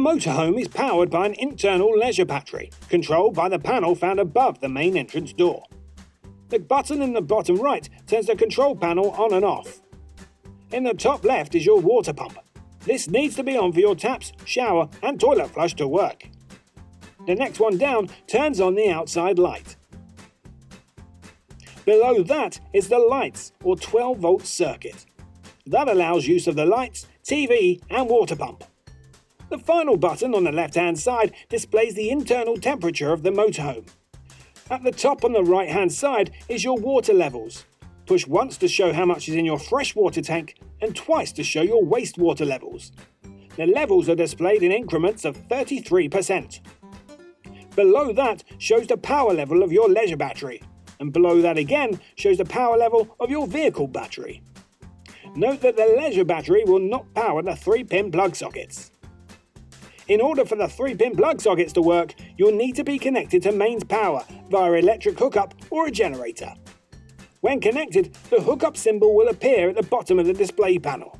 motorhome is powered by an internal leisure battery, controlled by the panel found above the main entrance door. The button in the bottom right turns the control panel on and off. In the top left is your water pump. This needs to be on for your taps, shower and toilet flush to work. The next one down turns on the outside light. Below that is the lights or 12-volt circuit. That allows use of the lights, TV and water pump. The final button on the left-hand side displays the internal temperature of the motorhome. At the top on the right-hand side is your water levels. Push once to show how much is in your freshwater tank and twice to show your wastewater levels. The levels are displayed in increments of 33%. Below that shows the power level of your leisure battery, and below that again shows the power level of your vehicle battery. Note that the leisure battery will not power the 3-pin plug sockets. In order for the 3-pin plug sockets to work, you'll need to be connected to mains power via electric hookup or a generator. When connected, the hookup symbol will appear at the bottom of the display panel.